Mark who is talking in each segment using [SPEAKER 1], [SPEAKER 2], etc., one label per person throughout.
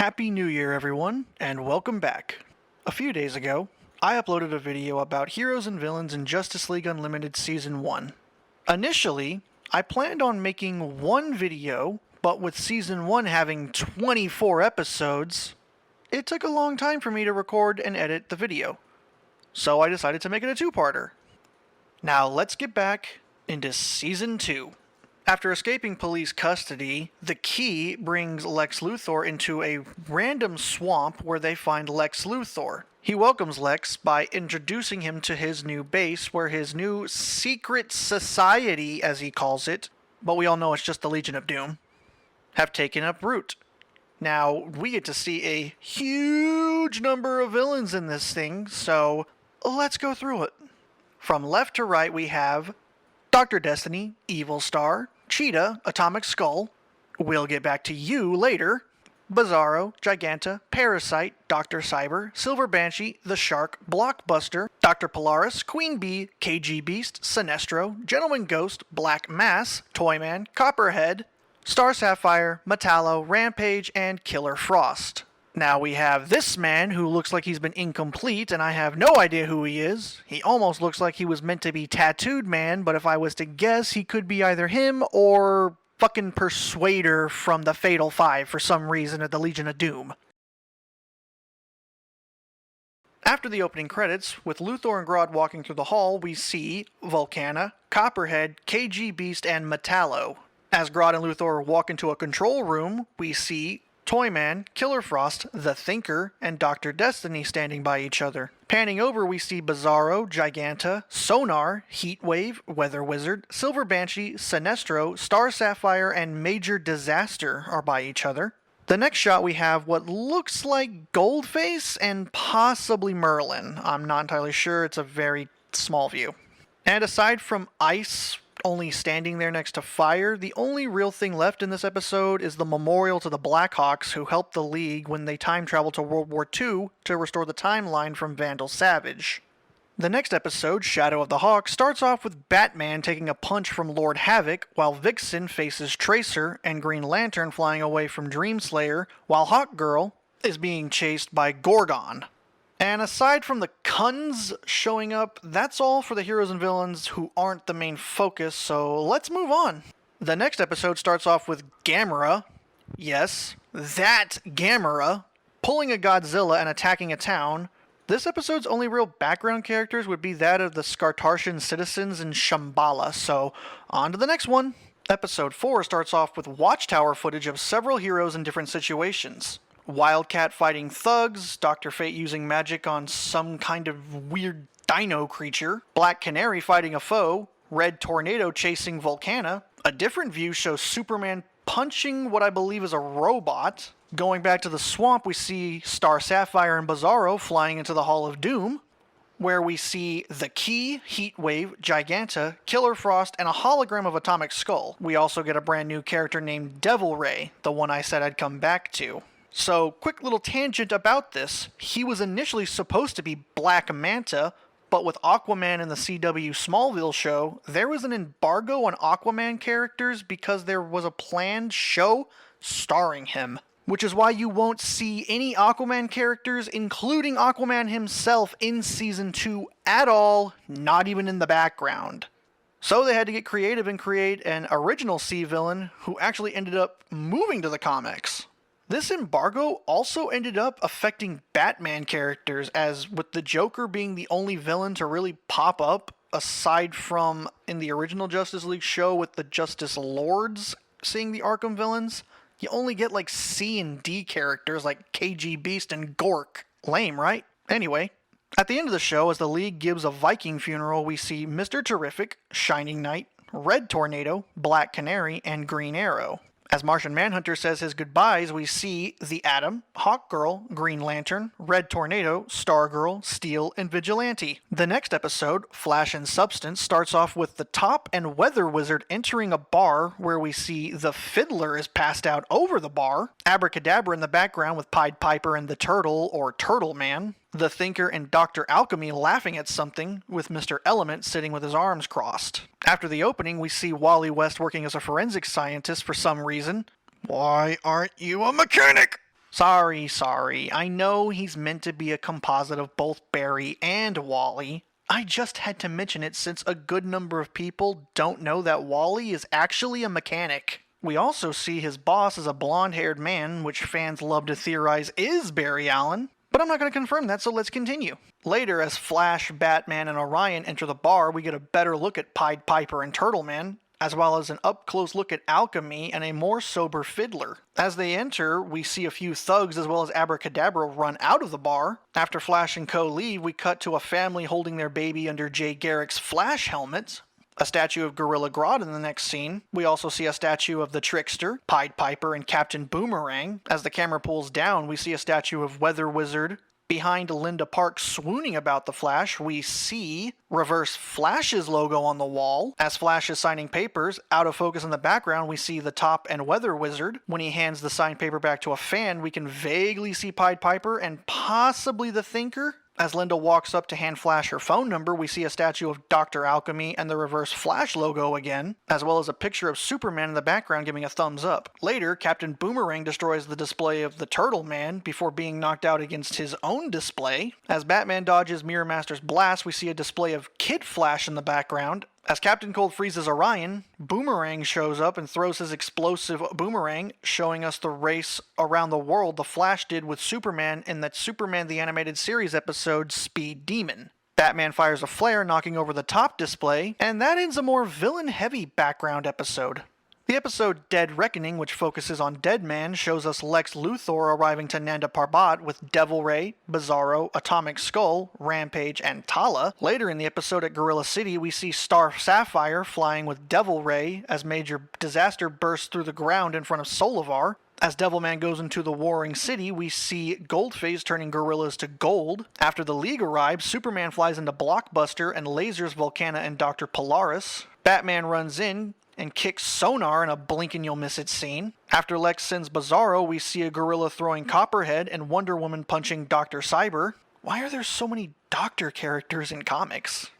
[SPEAKER 1] Happy New Year, everyone, and welcome back. A few days ago, I uploaded a video about heroes and villains in Justice League Unlimited Season 1. Initially, I planned on making one video, but with Season 1 having 24 episodes, it took a long time for me to record and edit the video. So I decided to make it a two-parter. Now let's get back into Season 2. After escaping police custody, the Key brings Lex Luthor into a random swamp where they find Lex Luthor. He welcomes Lex by introducing him to his new base, where his new secret society, as he calls it, but we all know it's just the Legion of Doom, have taken up root. Now, we get to see a huge number of villains in this thing, so let's go through it. From left to right, we have Dr. Destiny, Evil Star, Cheetah, Atomic Skull, we'll get back to you later, Bizarro, Giganta, Parasite, Dr. Cyber, Silver Banshee, The Shark, Blockbuster, Dr. Polaris, Queen Bee, KG Beast, Sinestro, Gentleman Ghost, Black Mass, Toyman, Copperhead, Star Sapphire, Metallo, Rampage, and Killer Frost. Now we have this man who looks like he's been incomplete, and I have no idea who he is. He almost looks like he was meant to be Tattooed Man, but if I was to guess, he could be either him or fucking Persuader from the Fatal Five for some reason at the Legion of Doom. After the opening credits, with Luthor and Grodd walking through the hall, we see Volcana, Copperhead, KG Beast, and Metallo. As Grodd and Luthor walk into a control room, we see Toyman, Killer Frost, The Thinker, and Dr. Destiny standing by each other. Panning over, we see Bizarro, Giganta, Sonar, Heatwave, Weather Wizard, Silver Banshee, Sinestro, Star Sapphire, and Major Disaster are by each other. The next shot we have what looks like Goldface and possibly Merlin. I'm not entirely sure, it's a very small view. And aside from Ice only standing there next to Fire, the only real thing left in this episode is the memorial to the Blackhawks who helped the League when they time traveled to World War II to restore the timeline from Vandal Savage. The next episode, Shadow of the Hawk, starts off with Batman taking a punch from Lord Havoc, while Vixen faces Tracer and Green Lantern flying away from Dreamslayer, while Hawkgirl is being chased by Gorgon. And aside from the Kuns showing up, that's all for the heroes and villains who aren't the main focus, so let's move on. The next episode starts off with Gamera, yes, that Gamera, pulling a Godzilla and attacking a town. This episode's only real background characters would be that of the Skartarshan citizens in Shambhala, so on to the next one. Episode 4 starts off with Watchtower footage of several heroes in different situations. Wildcat fighting thugs, Dr. Fate using magic on some kind of weird dino creature, Black Canary fighting a foe, Red Tornado chasing Volcana. A different view shows Superman punching what I believe is a robot. Going back to the swamp, we see Star Sapphire and Bizarro flying into the Hall of Doom, where we see the Key, Heatwave, Giganta, Killer Frost, and a hologram of Atomic Skull. We also get a brand new character named Devil Ray, the one I said I'd come back to. So, quick little tangent about this. He was initially supposed to be Black Manta, but with Aquaman in the CW Smallville show, there was an embargo on Aquaman characters because there was a planned show starring him. Which is why you won't see any Aquaman characters, including Aquaman himself, in Season 2 at all, not even in the background. So they had to get creative and create an original Sea villain who actually ended up moving to the comics. This embargo also ended up affecting Batman characters, as with the Joker being the only villain to really pop up, aside from in the original Justice League show with the Justice Lords seeing the Arkham villains, you only get like C and D characters like KG Beast and Gork. Lame, right? Anyway, at the end of the show, as the League gives a Viking funeral, we see Mr. Terrific, Shining Knight, Red Tornado, Black Canary, and Green Arrow. As Martian Manhunter says his goodbyes, we see the Atom, Hawkgirl, Green Lantern, Red Tornado, Stargirl, Steel, and Vigilante. The next episode, Flash and Substance, starts off with the Top and Weather Wizard entering a bar where we see the Fiddler is passed out over the bar, Abracadabra in the background with Pied Piper and the Turtle, or Turtle Man, the Thinker and Dr. Alchemy laughing at something, with Mr. Element sitting with his arms crossed. After the opening, we see Wally West working as a forensic scientist for some reason. Why aren't you a mechanic? Sorry. I know he's meant to be a composite of both Barry and Wally. I just had to mention it since a good number of people don't know that Wally is actually a mechanic. We also see his boss as a blonde-haired man, which fans love to theorize is Barry Allen. But I'm not going to confirm that, so let's continue. Later, as Flash, Batman, and Orion enter the bar, we get a better look at Pied Piper and Turtleman, as well as an up-close look at Alchemy and a more sober Fiddler. As they enter, we see a few thugs as well as Abracadabra run out of the bar. After Flash and Co. leave, we cut to a family holding their baby under Jay Garrick's Flash helmets. A statue of Gorilla Grodd in the next scene. We also see a statue of the Trickster, Pied Piper, and Captain Boomerang. As the camera pulls down, we see a statue of Weather Wizard. Behind Linda Park swooning about the Flash, we see Reverse Flash's logo on the wall. As Flash is signing papers, out of focus in the background, we see the Top and Weather Wizard. When he hands the signed paper back to a fan, we can vaguely see Pied Piper and possibly the Thinker. As Linda walks up to hand Flash her phone number, we see a statue of Dr. Alchemy and the Reverse Flash logo again, as well as a picture of Superman in the background giving a thumbs up. Later, Captain Boomerang destroys the display of the Turtle Man before being knocked out against his own display. As Batman dodges Mirror Master's blast, we see a display of Kid Flash in the background. As Captain Cold freezes Orion, Boomerang shows up and throws his explosive boomerang, showing us the race around the world the Flash did with Superman in that Superman the Animated Series episode Speed Demon. Batman fires a flare, knocking over the top display, and that ends a more villain-heavy background episode. The episode Dead Reckoning, which focuses on Deadman, shows us Lex Luthor arriving to Nanda Parbat with Devil Ray, Bizarro, Atomic Skull, Rampage, and Tala. Later in the episode at Gorilla City, we see Star Sapphire flying with Devil Ray as Major Disaster bursts through the ground in front of Solivar. As Devilman goes into the warring city, we see Goldface turning gorillas to gold. After the League arrives, Superman flies into Blockbuster and lasers Volcana and Dr. Polaris. Batman runs in and kicks Sonar in a blink and you'll miss it scene. After Lex sends Bizarro, we see a gorilla throwing Copperhead and Wonder Woman punching Dr. Cyber. Why are there so many Doctor characters in comics?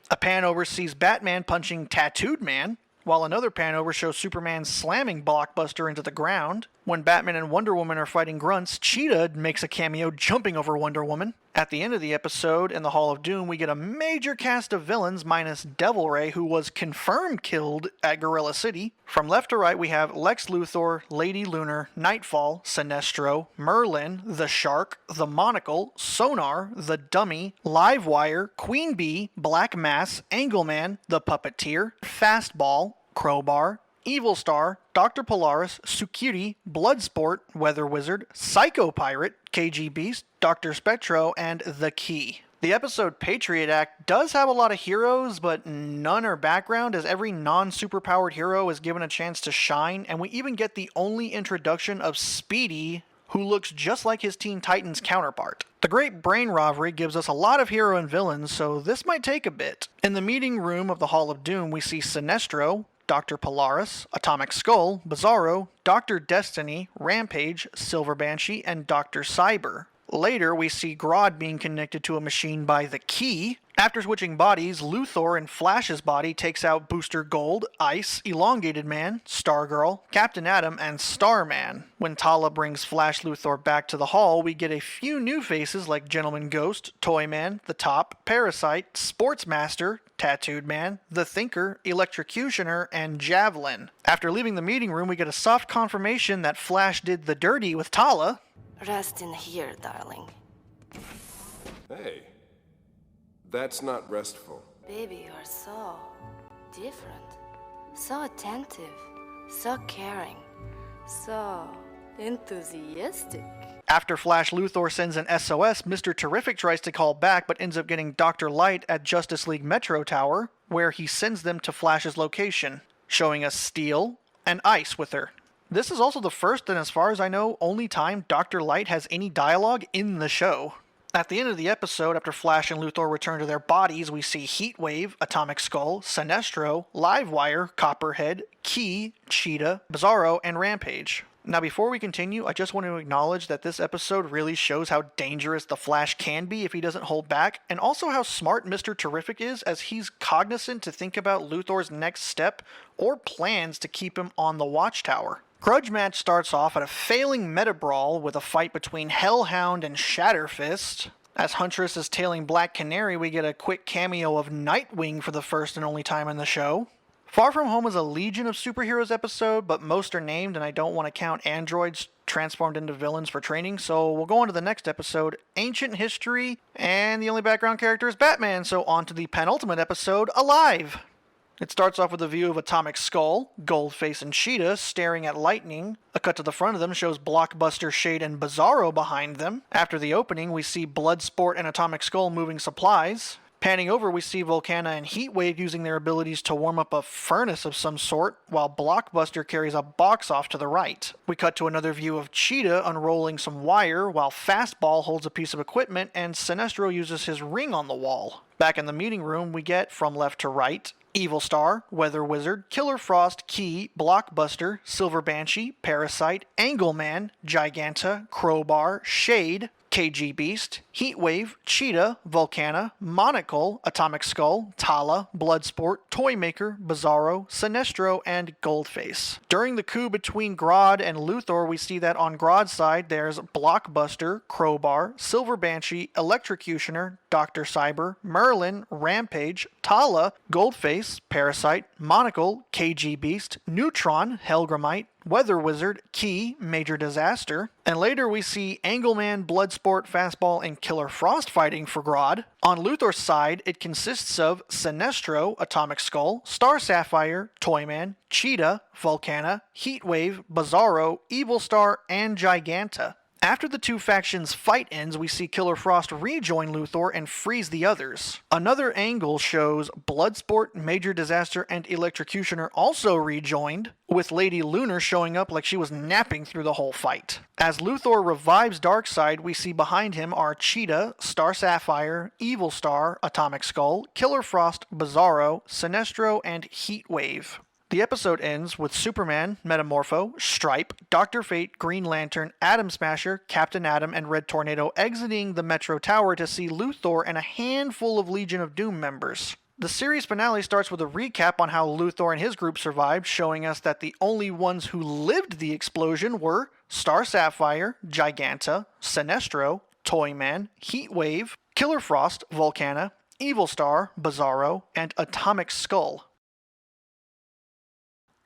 [SPEAKER 1] A pan over sees Batman punching Tattooed Man, while another pan over shows Superman slamming Blockbuster into the ground. When Batman and Wonder Woman are fighting grunts, Cheetah makes a cameo jumping over Wonder Woman. At the end of the episode, in the Hall of Doom, we get a major cast of villains minus Devil Ray, who was confirmed killed at Gorilla City. From left to right, we have Lex Luthor, Lady Lunar, Nightfall, Sinestro, Merlin, the Shark, the Monocle, Sonar, the Dummy, Livewire, Queen Bee, Black Mass, Angleman, the Puppeteer, Fastball, Crowbar, Evil Star, Dr. Polaris, Sukiri, Bloodsport, Weather Wizard, Psycho Pirate, KG Beast, Dr. Spectro, and The Key. The episode Patriot Act does have a lot of heroes, but none are background, as every non-superpowered hero is given a chance to shine, and we even get the only introduction of Speedy, who looks just like his Teen Titans counterpart. The Great Brain Robbery gives us a lot of hero and villains, so this might take a bit. In the meeting room of the Hall of Doom, we see Sinestro, Dr. Polaris, Atomic Skull, Bizarro, Dr. Destiny, Rampage, Silver Banshee, and Dr. Cyber. Later, we see Grodd being connected to a machine by the Key. After switching bodies, Luthor in Flash's body takes out Booster Gold, Ice, Elongated Man, Stargirl, Captain Atom, and Starman. When Tala brings Flash Luthor back to the hall, we get a few new faces like Gentleman Ghost, Toyman, The Top, Parasite, Sportsmaster, Tattooed Man, The Thinker, Electrocutioner, and Javelin. After leaving the meeting room, we get a soft confirmation that Flash did the dirty with Tala.
[SPEAKER 2] Rest in here, darling.
[SPEAKER 3] Hey, that's not restful.
[SPEAKER 2] Baby, you are so different. So attentive. So caring. So enthusiastic.
[SPEAKER 1] After Flash Luthor sends an SOS, Mr. Terrific tries to call back but ends up getting Dr. Light at Justice League Metro Tower, where he sends them to Flash's location, showing us Steel and Ice with her. This is also the first and, as far as I know, only time Dr. Light has any dialogue in the show. At the end of the episode, after Flash and Luthor return to their bodies, we see Heatwave, Atomic Skull, Sinestro, Livewire, Copperhead, Key, Cheetah, Bizarro, and Rampage. Now before we continue, I just want to acknowledge that this episode really shows how dangerous the Flash can be if he doesn't hold back, and also how smart Mr. Terrific is, as he's cognizant to think about Luthor's next step or plans to keep him on the Watchtower. Grudge Match starts off at a failing meta brawl with a fight between Hellhound and Shatterfist. As Huntress is tailing Black Canary, we get a quick cameo of Nightwing for the first and only time in the show. Far From Home is a Legion of Superheroes episode, but most are named, and I don't want to count androids transformed into villains for training, so we'll go on to the next episode, Ancient History, and the only background character is Batman, so on to the penultimate episode, Alive! It starts off with a view of Atomic Skull, Goldface, and Cheetah staring at lightning. A cut to the front of them shows Blockbuster, Shade, and Bizarro behind them. After the opening, we see Bloodsport and Atomic Skull moving supplies. Panning over, we see Volcana and Heatwave using their abilities to warm up a furnace of some sort, while Blockbuster carries a box off to the right. We cut to another view of Cheetah unrolling some wire, while Fastball holds a piece of equipment, and Sinestro uses his ring on the wall. Back in the meeting room, we get, from left to right, Evil Star, Weather Wizard, Killer Frost, Key, Blockbuster, Silver Banshee, Parasite, Angleman, Giganta, Crowbar, Shade, KG Beast, Heatwave, Cheetah, Volcana, Monocle, Atomic Skull, Tala, Bloodsport, Toymaker, Bizarro, Sinestro, and Goldface. During the coup between Grodd and Luthor, we see that on Grodd's side there's Blockbuster, Crowbar, Silver Banshee, Electrocutioner, Dr. Cyber, Merlin, Rampage, Tala, Goldface, Parasite, Monocle, KG Beast, Neutron, Hellgramite, Weather Wizard, Key, Major Disaster, and later we see Angleman, Bloodsport, Fastball, and Killer Frost fighting for Grodd. On Luthor's side, it consists of Sinestro, Atomic Skull, Star Sapphire, Toyman, Cheetah, Volcana, Heatwave, Bizarro, Evil Star, and Giganta. After the two factions' fight ends, we see Killer Frost rejoin Luthor and freeze the others. Another angle shows Bloodsport, Major Disaster, and Electrocutioner also rejoined, with Lady Lunar showing up like she was napping through the whole fight. As Luthor revives Darkseid, we see behind him are Cheetah, Star Sapphire, Evil Star, Atomic Skull, Killer Frost, Bizarro, Sinestro, and Heatwave. The episode ends with Superman, Metamorpho, Stripe, Dr. Fate, Green Lantern, Atom Smasher, Captain Atom, and Red Tornado exiting the Metro Tower to see Luthor and a handful of Legion of Doom members. The series finale starts with a recap on how Luthor and his group survived, showing us that the only ones who lived the explosion were Star Sapphire, Giganta, Sinestro, Toyman, Heatwave, Killer Frost, Volcana, Evil Star, Bizarro, and Atomic Skull.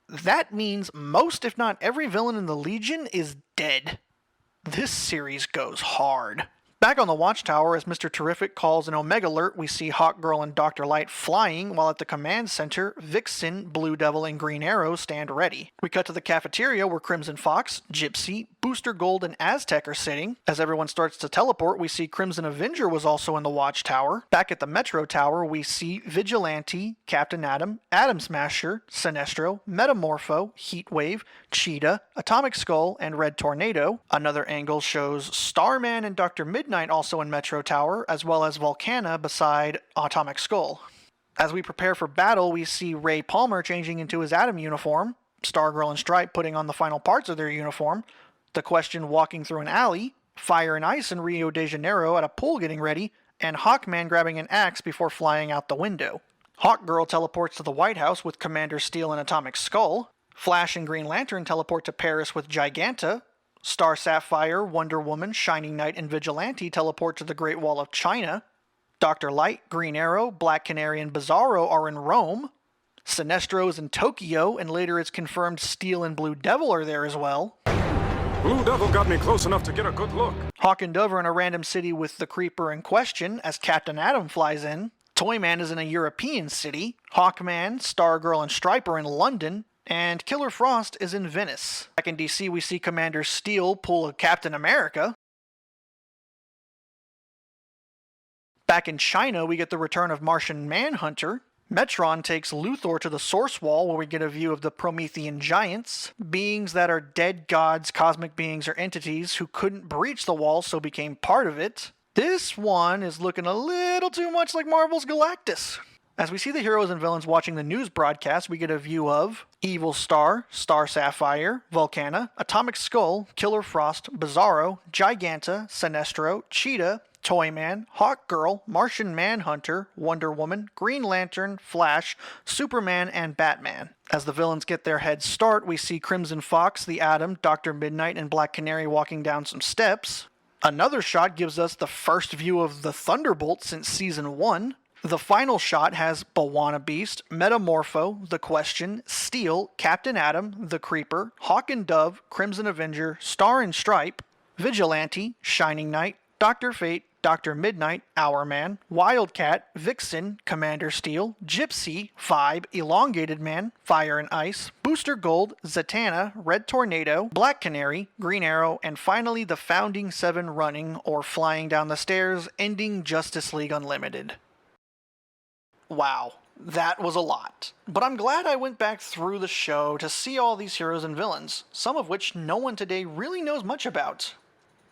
[SPEAKER 1] That means most, if not every villain in the Legion is dead. This series goes hard. Back on the Watchtower, as Mr. Terrific calls an Omega Alert, we see Hawkgirl and Dr. Light flying, while at the command center, Vixen, Blue Devil, and Green Arrow stand ready. We cut to the cafeteria where Crimson Fox, Gypsy, Booster Gold, and Aztec are sitting. As everyone starts to teleport, we see Crimson Avenger was also in the Watchtower. Back at the Metro Tower, we see Vigilante, Captain Atom, Atom Smasher, Sinestro, Metamorpho, Heatwave, Cheetah, Atomic Skull, and Red Tornado. Another angle shows Starman and Dr. Midnight also in Metro Tower, as well as Volcana beside Atomic Skull. As we prepare for battle, we see Ray Palmer changing into his Atom uniform, Stargirl and Stripe putting on the final parts of their uniform, The Question walking through an alley, Fire and Ice in Rio de Janeiro at a pool getting ready, and Hawkman grabbing an axe before flying out the window. Hawkgirl teleports to the White House with Commander Steel and Atomic Skull. Flash and Green Lantern teleport to Paris with Giganta. Star Sapphire, Wonder Woman, Shining Knight, and Vigilante teleport to the Great Wall of China. Dr. Light, Green Arrow, Black Canary, and Bizarro are in Rome. Sinestro is in Tokyo, and later it's confirmed Steel and Blue Devil are there as well.
[SPEAKER 4] Blue Devil got me close enough to get a good look.
[SPEAKER 1] Hawk and Dove are in a random city with the Creeper in question as Captain Atom flies in. Toyman is in a European city. Hawkman, Stargirl, and Stripe are in London. And Killer Frost is in Venice. Back in DC, we see Commander Steel pull a Captain America. Back in China, we get the return of Martian Manhunter. Metron takes Luthor to the Source Wall, where we get a view of the Promethean Giants, beings that are dead gods, cosmic beings, or entities who couldn't breach the wall so became part of it. This one is looking a little too much like Marvel's Galactus. As we see the heroes and villains watching the news broadcast, we get a view of Evil Star, Star Sapphire, Volcana, Atomic Skull, Killer Frost, Bizarro, Giganta, Sinestro, Cheetah, Toyman, Hawkgirl, Martian Manhunter, Wonder Woman, Green Lantern, Flash, Superman, and Batman. As the villains get their head start, we see Crimson Fox, the Atom, Dr. Midnight, and Black Canary walking down some steps. Another shot gives us the first view of the Thunderbolt since Season 1. The final shot has B'wana Beast, Metamorpho, The Question, Steel, Captain Atom, The Creeper, Hawk and Dove, Crimson Avenger, Star and Stripe, Vigilante, Shining Knight, Dr. Fate, Dr. Midnight, Hourman, Wildcat, Vixen, Commander Steel, Gypsy, Vibe, Elongated Man, Fire and Ice, Booster Gold, Zatanna, Red Tornado, Black Canary, Green Arrow, and finally the Founding Seven running or flying down the stairs, ending Justice League Unlimited. Wow, that was a lot. But I'm glad I went back through the show to see all these heroes and villains, some of which no one today really knows much about.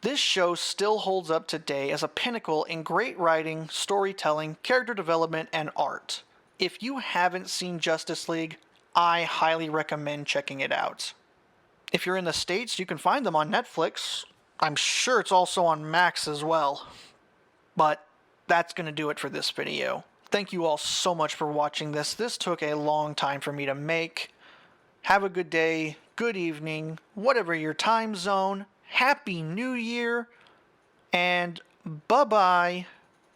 [SPEAKER 1] This show still holds up today as a pinnacle in great writing, storytelling, character development, and art. If you haven't seen Justice League, I highly recommend checking it out. If you're in the States, you can find them on Netflix. I'm sure it's also on Max as well. But that's going to do it for this video. Thank you all so much for watching this. This took a long time for me to make. Have a good day, good evening, whatever your time zone. Happy New Year, and bye-bye.